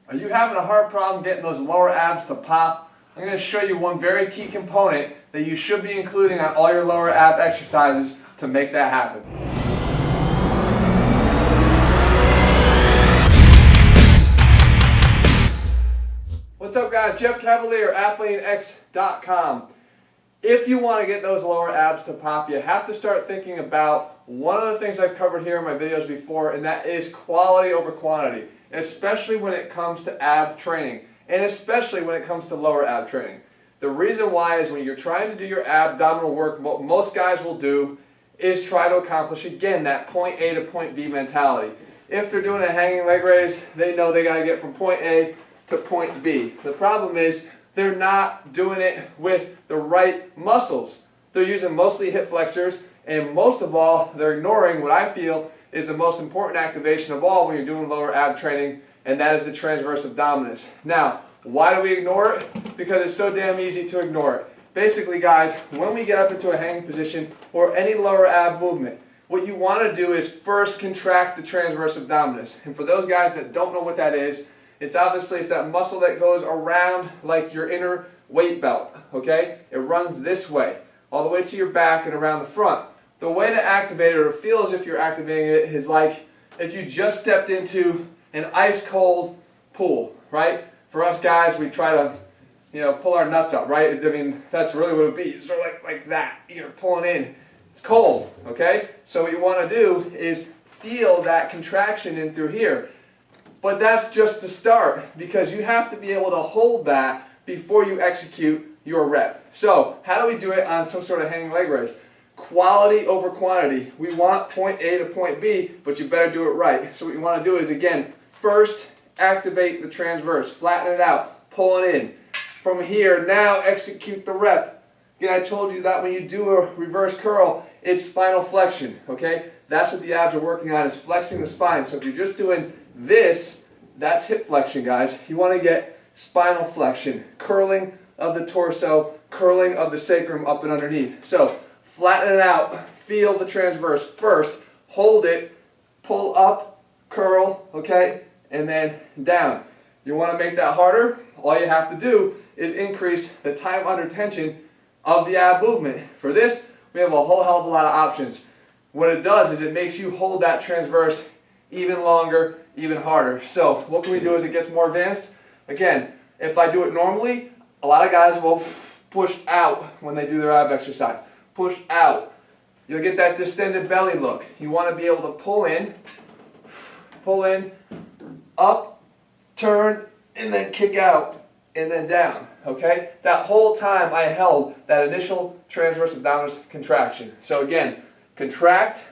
Are you having a hard problem getting those lower abs to pop? I'm going to show you one very key component that you should be including on all your lower ab exercises to make that happen. What's up guys, Jeff Cavaliere, ATHLEAN-X.com. If you want to get those lower abs to pop, you have to start thinking about one of the things I've covered here in my videos before, and that is quality over quantity, especially when it comes to ab training, and especially when it comes to lower ab training. The reason why is when you're trying to do your abdominal work, what most guys will do is try to accomplish, again, that point A to point B mentality. If they're doing a hanging leg raise, they know they got to get from point A to point B. The problem is they're not doing it with the right muscles. They're using mostly hip flexors, and most of all, they're ignoring what I feel is the most important activation of all when you're doing lower ab training, and that is the transverse abdominus. Now, why do we ignore it? Because it's so damn easy to ignore it. Basically, guys, when we get up into a hanging position or any lower ab movement, what you want to do is first contract the transverse abdominus. And for those guys that don't know what that is, it's that muscle that goes around like your inner weight belt, okay? It runs this way, all the way to your back and around the front. The way to activate it, or feel as if you're activating it, is like if you just stepped into an ice cold pool, right? For us guys, we try to, pull our nuts up, right? I mean, that's really what it would be. It's sort of like that. You're pulling in. It's cold, okay? So what you want to do is feel that contraction in through here. But that's just the start, because you have to be able to hold that before you execute your rep. So how do we do it on some sort of hanging leg raise? Quality over quantity. We want point A to point B, but you better do it right. So what you want to do is, again, first activate the transverse, flatten it out, pull it in. From here, now execute the rep. Again, I told you that when you do a reverse curl, it's spinal flexion, okay? That's what the abs are working on, is flexing the spine. So if you're just doing this, that's hip flexion, guys. You want to get spinal flexion, curling of the torso, curling of the sacrum up and underneath. So flatten it out, feel the transverse first, hold it, pull up, curl, okay, and then down. You want to make that harder? All you have to do is increase the time under tension of the ab movement. For this, we have a whole hell of a lot of options. What it does is it makes you hold that transverse even longer, even harder. So what can we do as it gets more advanced? Again, if I do it normally, a lot of guys will push out when they do their ab exercise. Push out. You'll get that distended belly look. You want to be able to pull in, up, turn, and then kick out, and then down. Okay? That whole time I held that initial transverse abdominus contraction. So again, contract,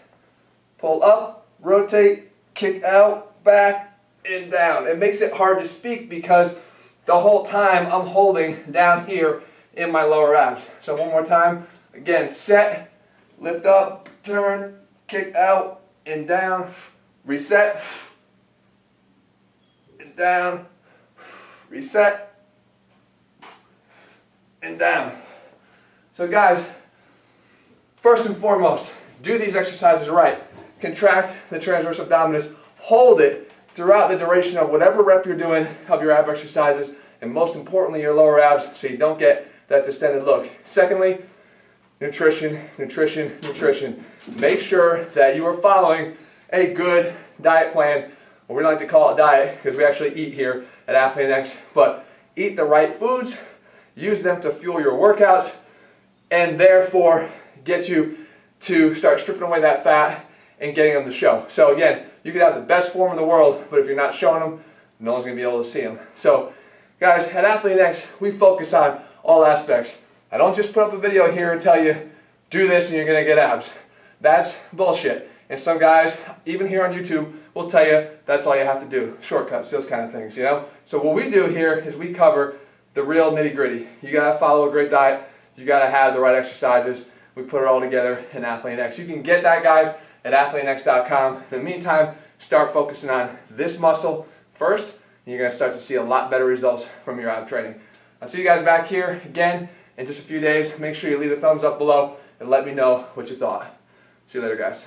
pull up, rotate, kick out, back, and down. It makes it hard to speak because the whole time I'm holding down here in my lower abs. So one more time. Again, set, lift up, turn, kick out, and down, reset, and down, reset, and down. So guys, first and foremost, do these exercises right. Contract the transverse abdominus, hold it throughout the duration of whatever rep you're doing of your ab exercises, and most importantly your lower abs, so you don't get that distended look. Secondly, nutrition, nutrition, nutrition. Make sure that you are following a good diet plan, or we don't like to call it diet because we actually eat here at ATHLEAN-X, but eat the right foods, use them to fuel your workouts, and therefore get you to start stripping away that fat and getting them to show. So again, you can have the best form in the world, but if you're not showing them, no one's going to be able to see them. So guys, at ATHLEAN-X, we focus on all aspects. I don't just put up a video here and tell you, do this and you're going to get abs. That's bullshit. And some guys, even here on YouTube, will tell you that's all you have to do. Shortcuts, those kind of things, you know? So what we do here is we cover the real nitty gritty. You got to follow a great diet. You got to have the right exercises. We put it all together in ATHLEAN-X. You can get that, guys, at ATHLEAN-X.com. In the meantime, start focusing on this muscle first, and you're going to start to see a lot better results from your ab training. I'll see you guys back here again in just a few days. Make sure you leave a thumbs up below and let me know what you thought. See you later, guys.